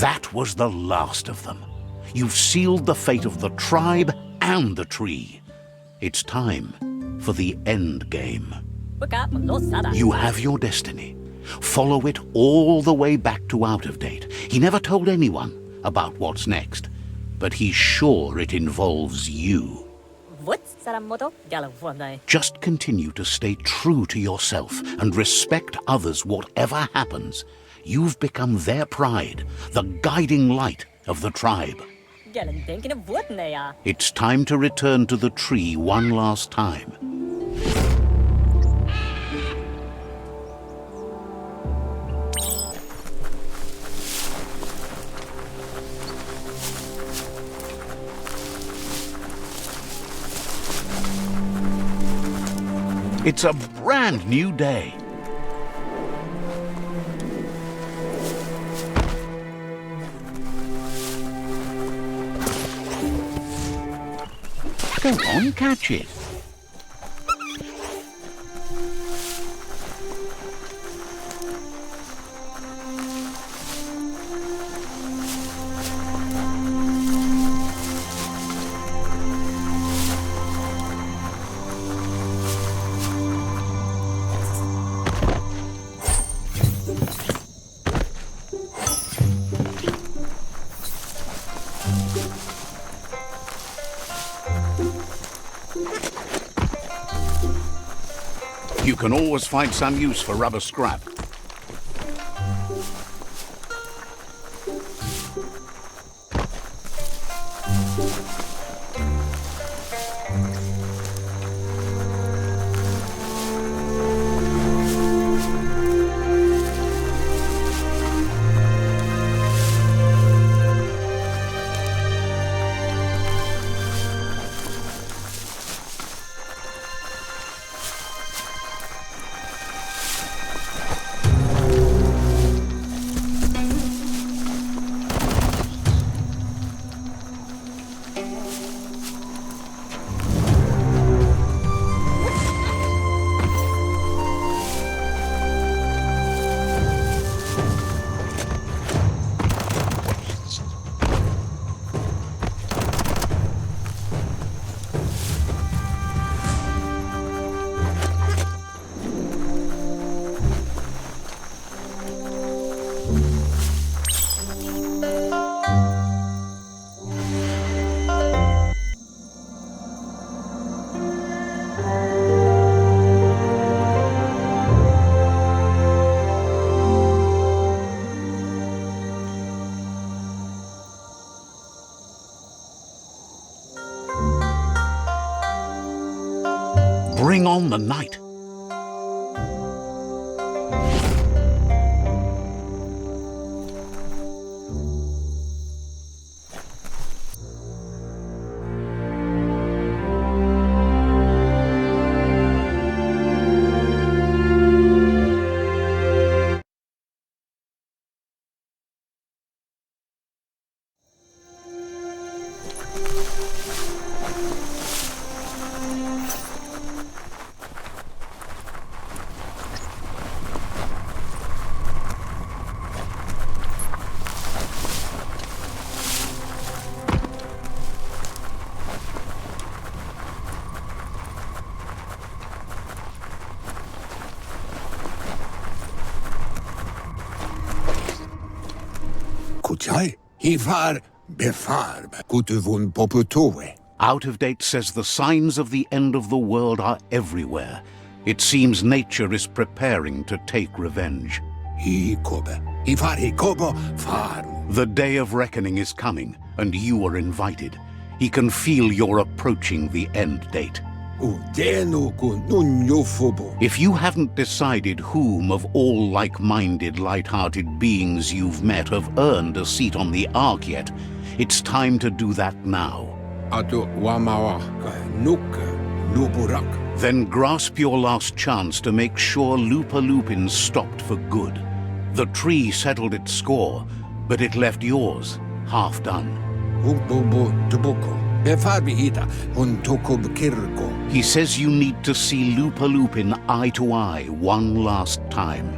That was the last of them. You've sealed the fate of the tribe and the tree. It's time for the end game. You have your destiny. Follow it all the way back to Out of Date. He never told anyone about what's next, but he's sure it involves you. Just continue to stay true to yourself and respect others whatever happens. You've become their pride, the guiding light of the tribe. It's time to return to the tree one last time. It's a brand new day. Go on, catch it. You can always find some use for rubber scrap. Bring on the night. Out of Date says the signs of the end of the world are everywhere. It seems nature is preparing to take revenge. The day of reckoning is coming, and you are invited. He can feel you're approaching the end date. If you haven't decided whom of all like-minded, light-hearted beings you've met have earned a seat on the Ark yet, it's time to do that now. Then grasp your last chance to make sure Lupa-Lupin stopped for good. The tree settled its score, but it left yours half done. He says you need to see Lupa-Lupin eye to eye one last time.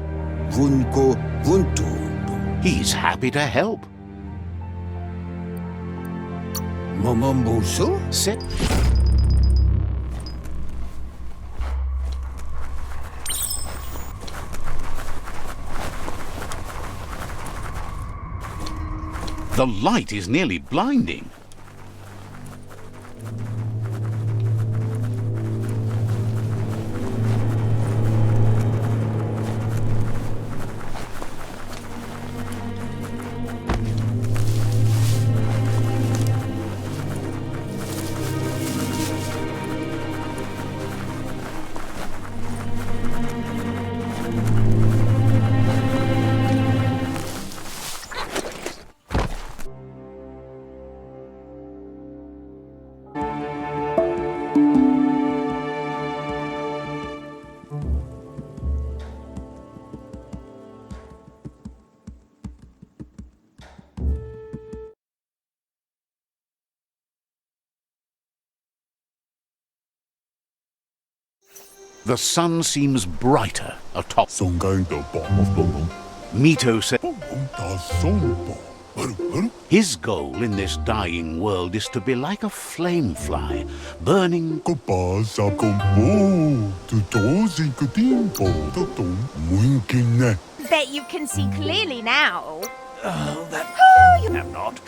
He's happy to help. Momombusu? Sit. The light is nearly blinding. The sun seems brighter atop. Mito said his goal in this dying world is to be like a flame fly, burning. Bet you can see clearly now. Oh, that You am not.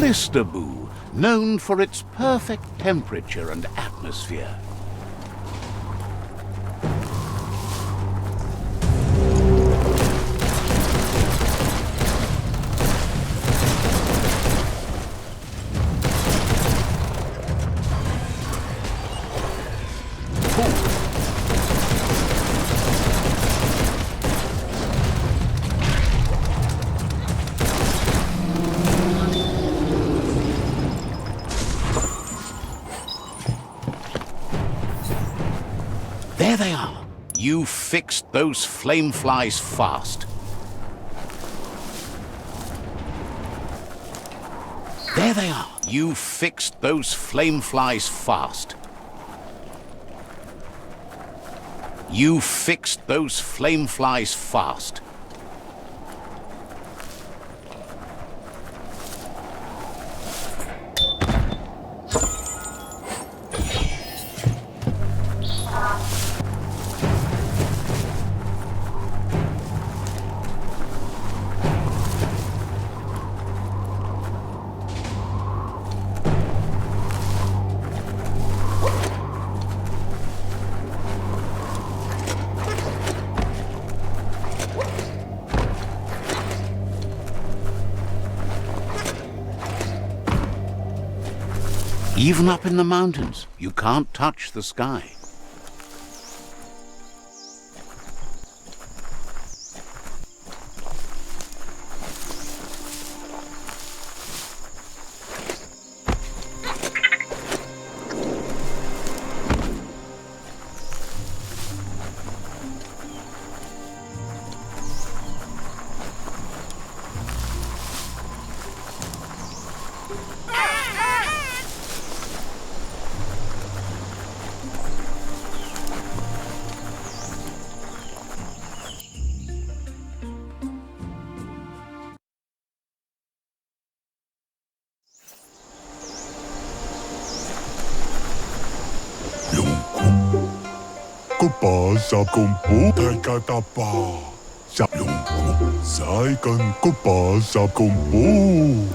Blisterboo, known for its perfect temperature and atmosphere. There they are. You fixed those flame flies fast. There they are. You fixed those flame flies fast. You fixed those flame flies fast. Even up in the mountains, you can't touch the sky.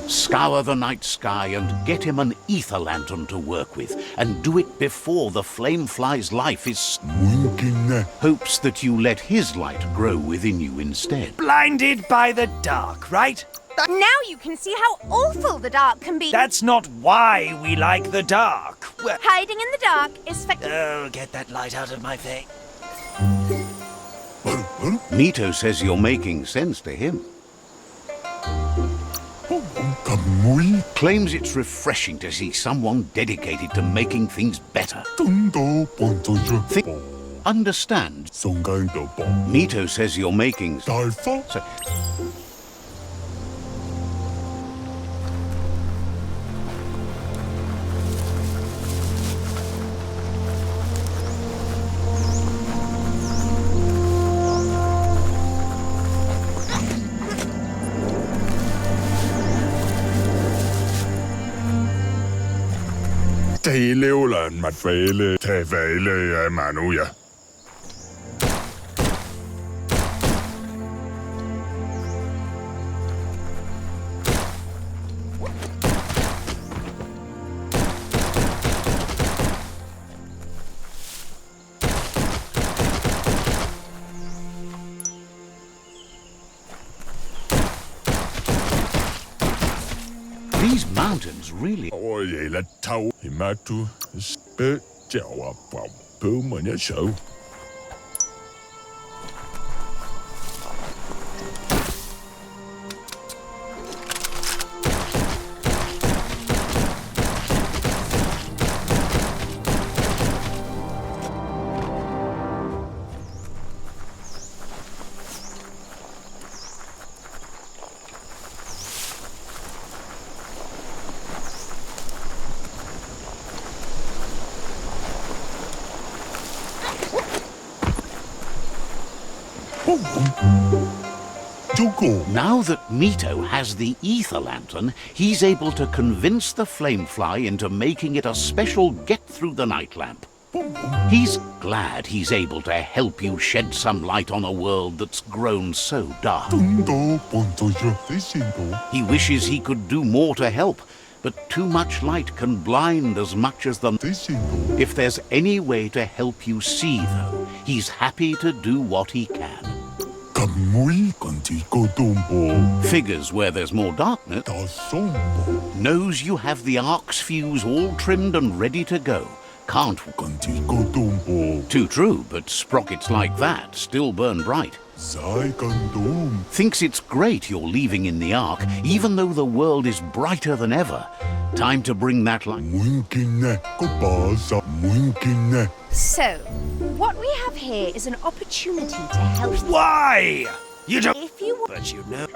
Scour the night sky and get him an ether lantern to work with, and do it before the flamefly's life is... Hopes that you let his light grow within you instead. Blinded by the dark, right? Now you can see how awful the dark can be. That's not why we like the dark. Hiding in the dark is for... Oh, get that light out of my face. Mito says you're making sense to him. Claims it's refreshing to see someone dedicated to making things better. Understand. Mito says you're making... So, these mountains really... Now that Mito has the ether lantern, he's able to convince the flamefly into making it a special get-through-the-night lamp. He's glad he's able to help you shed some light on a world that's grown so dark. He wishes he could do more to help, but too much light can blind as much as the... If there's any way to help you see, though, he's happy to do what he can. Figures where there's more darkness. Knows you have the ark's fuse all trimmed and ready to go. Can't... Too true, but sprockets like that still burn bright. Thinks it's great you're leaving in the ark, even though the world is brighter than ever. Time to bring that light. So, what we have here is an opportunity to help... Why? You don't... If you... But you know...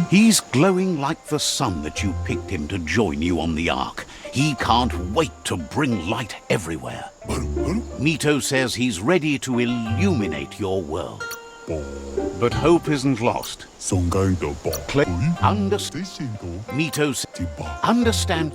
He's glowing like the sun that you picked him to join you on the ark. He can't wait to bring light everywhere. Mito says he's ready to illuminate your world. But hope isn't lost. Mito says... Understand...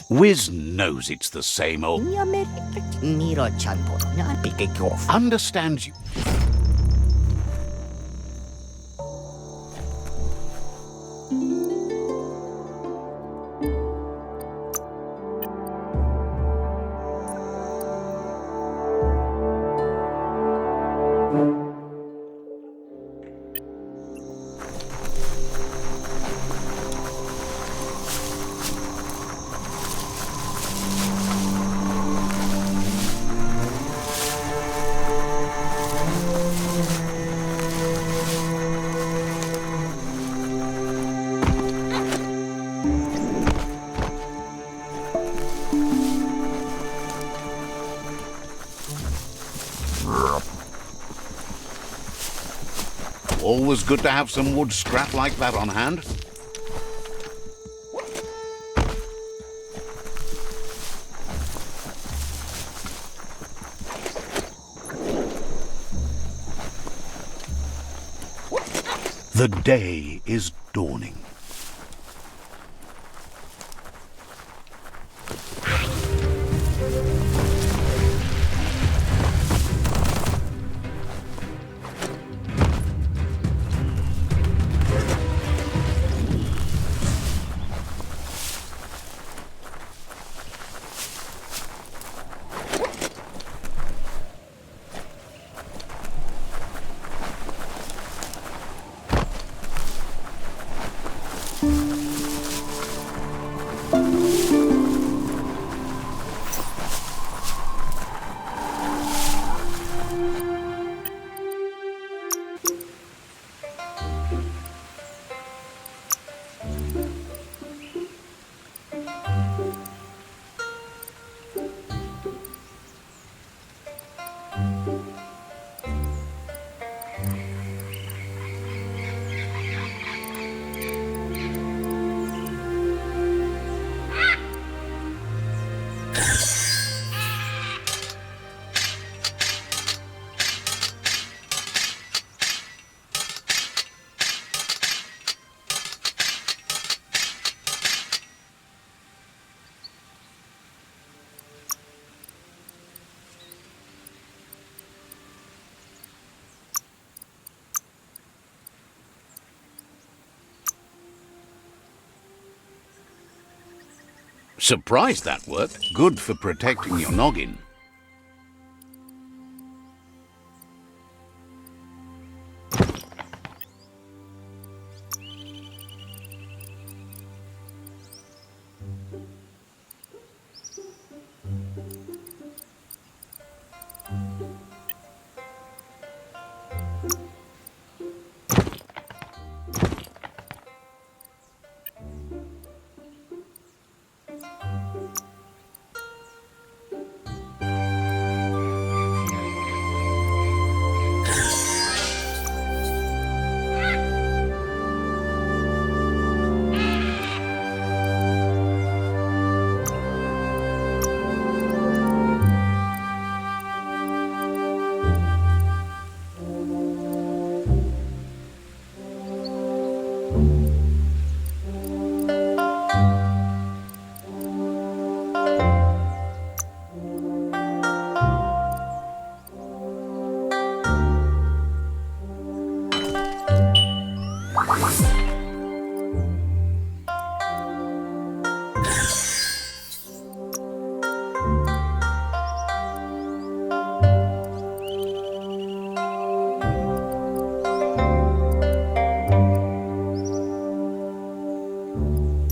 Wiz knows it's the same old... Understands you... Always good to have some wood scrap like that on hand. The day is dawning. Surprised that worked. Good for protecting your noggin.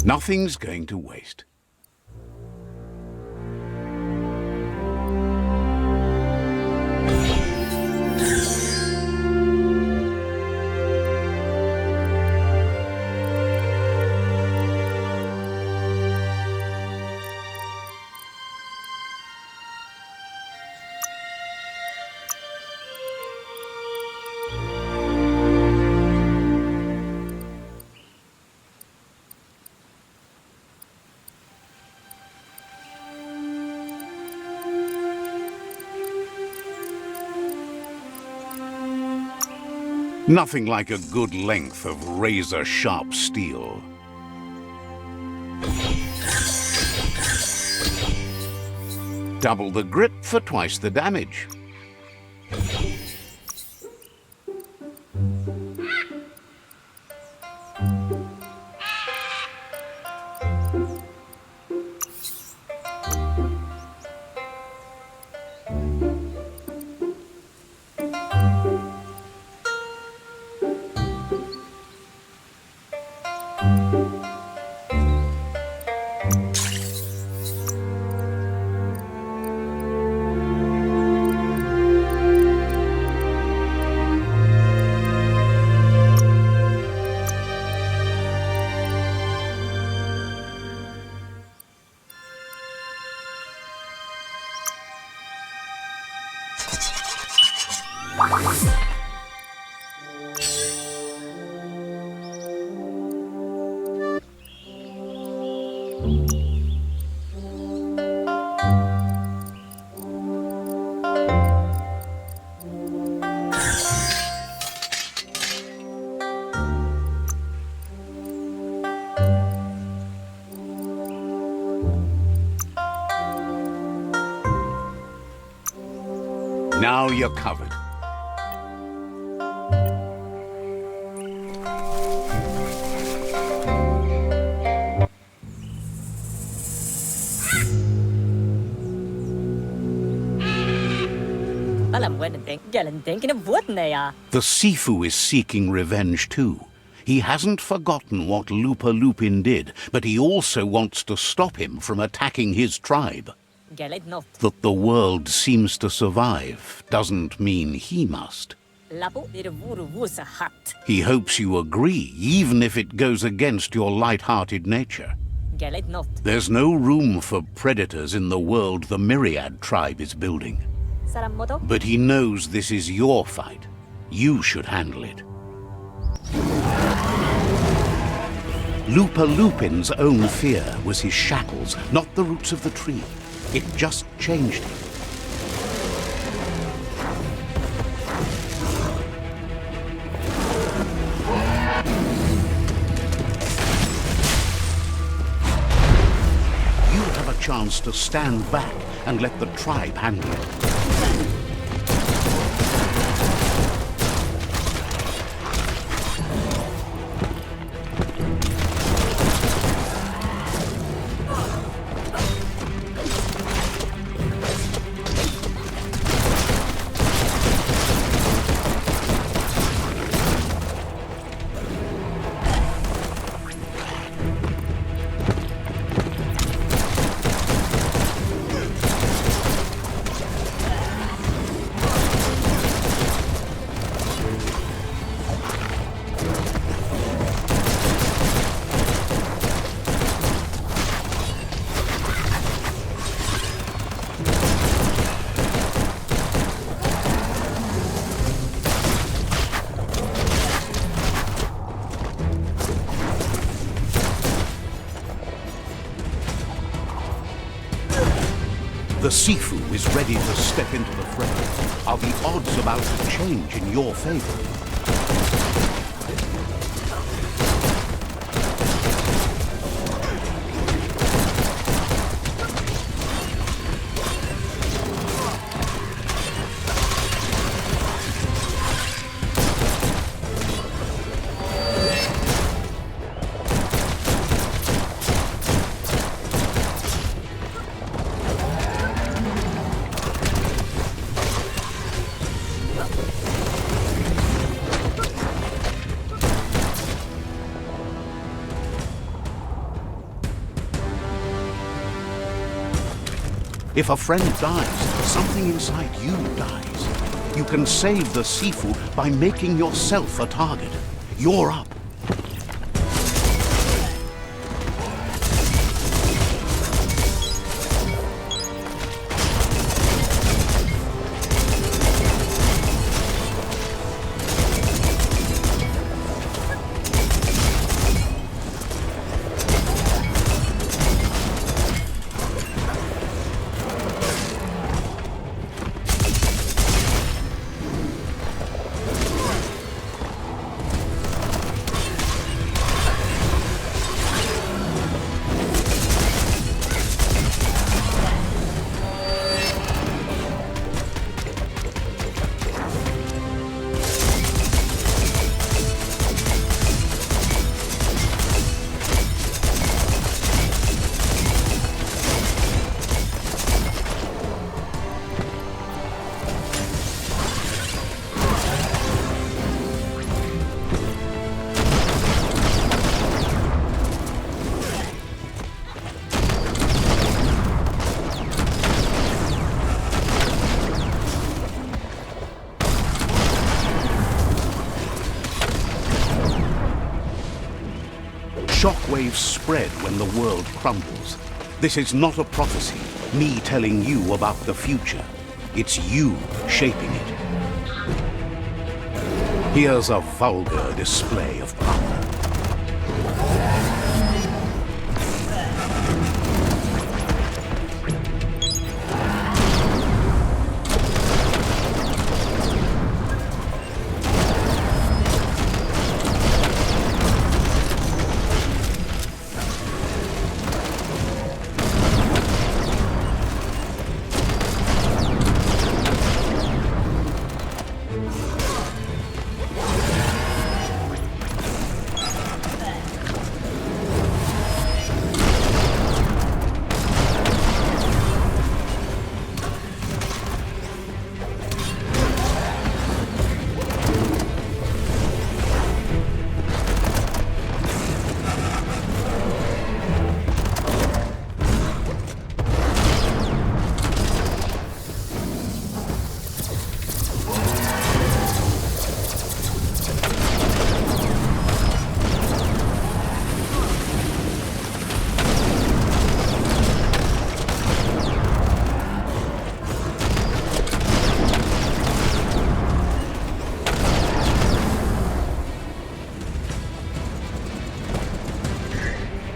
Nothing's going to waste. Nothing like a good length of razor-sharp steel. Double the grip for twice the damage. Now you're covered. The Sifu is seeking revenge too. He hasn't forgotten what Lupa-Lupin did, but he also wants to stop him from attacking his tribe. That the world seems to survive doesn't mean he must. He hopes you agree, even if it goes against your light-hearted nature. There's no room for predators in the world the Myriad tribe is building. But he knows this is your fight. You should handle it. Lupa-Lupin's own fear was his shackles, not the roots of the tree. It just changed him. You have a chance to stand back and let the tribe handle it. The Sifu is ready to step into the fray. Are the odds about to change in your favor? If a friend dies, something inside you dies. You can save the Sifu by making yourself a target. You're up. Shockwaves spread when the world crumbles. This is not a prophecy, me telling you about the future. It's you shaping it. Here's a vulgar display of power.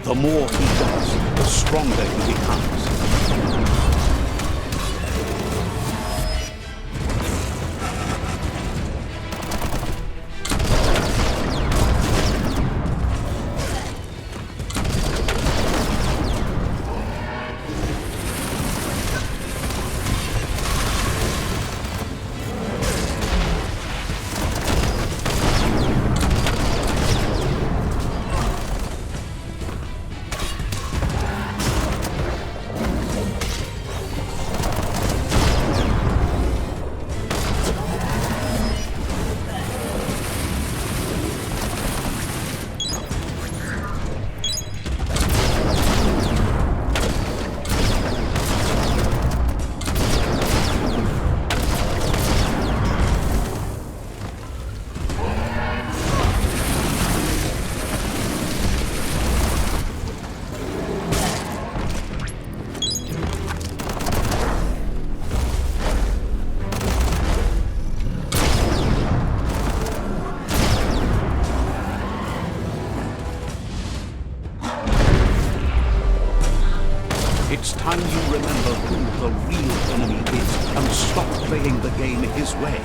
The more he does, the stronger he becomes. It's time you remember who the real enemy is and stop playing the game his way.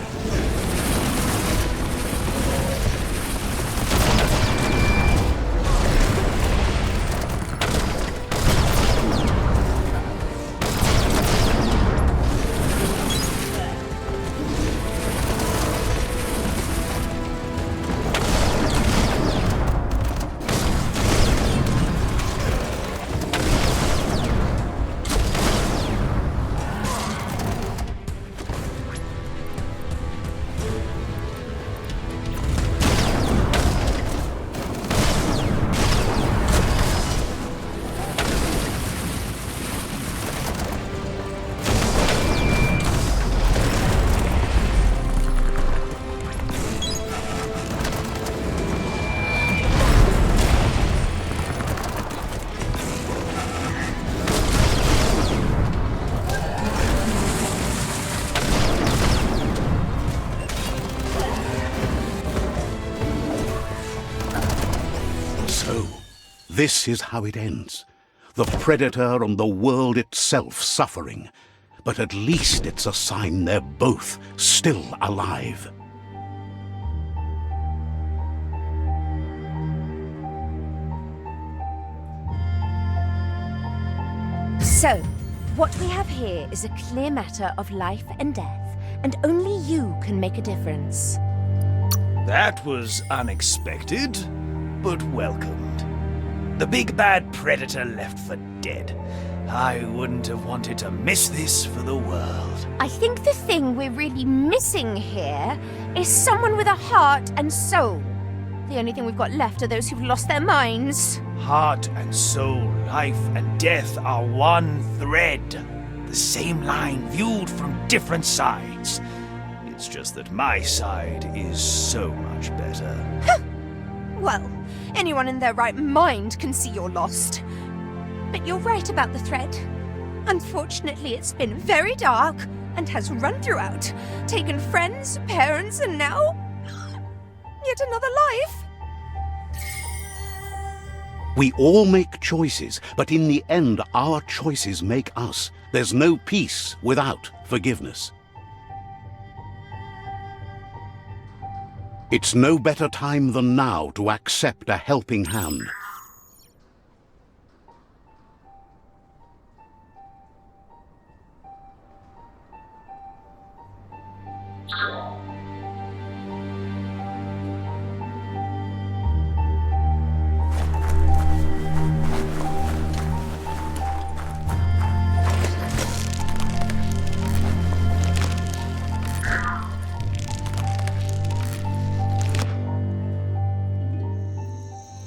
So, this is how it ends. The Predator and the world itself suffering. But at least it's a sign they're both still alive. So, what we have here is a clear matter of life and death, and only you can make a difference. That was unexpected, but welcomed. The big bad predator left for dead. I wouldn't have wanted to miss this for the world. I think the thing we're really missing here is someone with a heart and soul. The only thing we've got left are those who've lost their minds. Heart and soul, life and death are one thread. The same line viewed from different sides. It's just that my side is so much better. Well, anyone in their right mind can see you're lost. But you're right about the thread. Unfortunately, it's been very dark and has run throughout, taken friends, parents, and now yet another life. We all make choices, but in the end, our choices make us. There's no peace without forgiveness. It's no better time than now to accept a helping hand.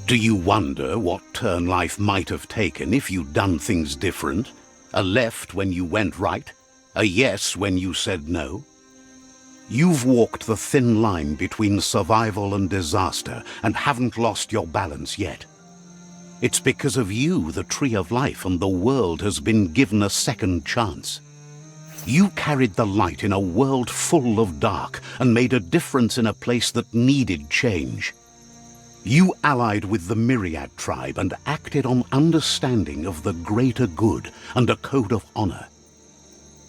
Do you wonder what turn life might have taken if you'd done things different? A left when you went right? A yes when you said no? You've walked the thin line between survival and disaster and haven't lost your balance yet. It's because of you the Tree of Life and the world has been given a second chance. You carried the light in a world full of dark and made a difference in a place that needed change. You allied with the Myriad tribe and acted on understanding of the greater good and a code of honor.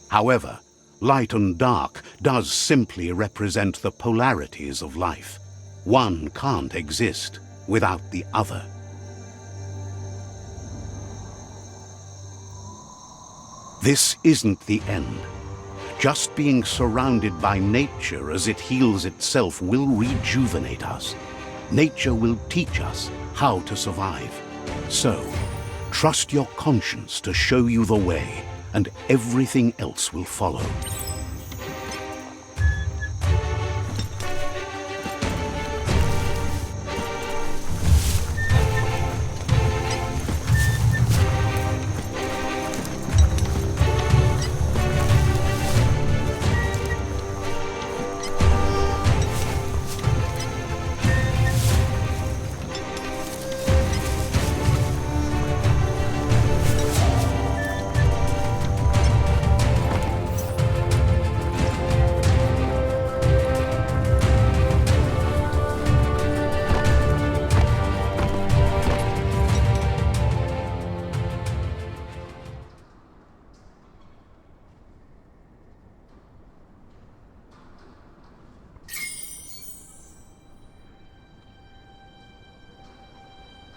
However, light and dark does simply represent the polarities of life. One can't exist without the other. This isn't the end. Just being surrounded by nature as it heals itself will rejuvenate us. Nature will teach us how to survive. So, trust your conscience to show you the way, and everything else will follow.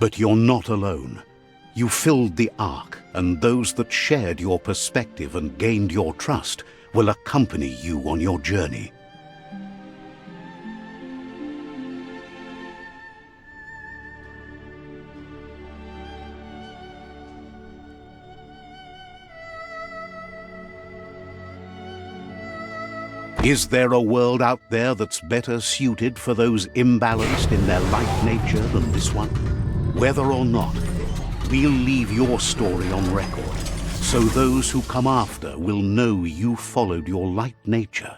But you're not alone. You filled the Ark, and those that shared your perspective and gained your trust will accompany you on your journey. Is there a world out there that's better suited for those imbalanced in their light nature than this one? Whether or not, we'll leave your story on record, so those who come after will know you followed your light nature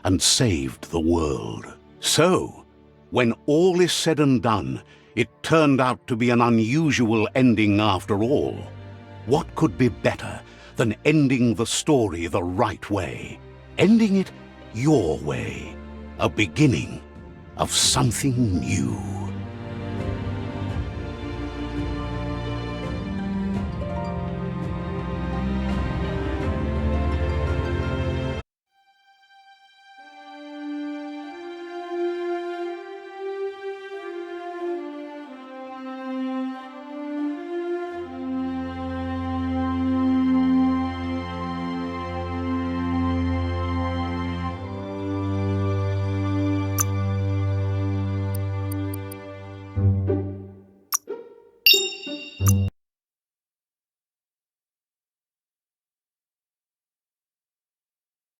and saved the world. So, when all is said and done, it turned out to be an unusual ending after all. What could be better than ending the story the right way? Ending it your way. A beginning of something new.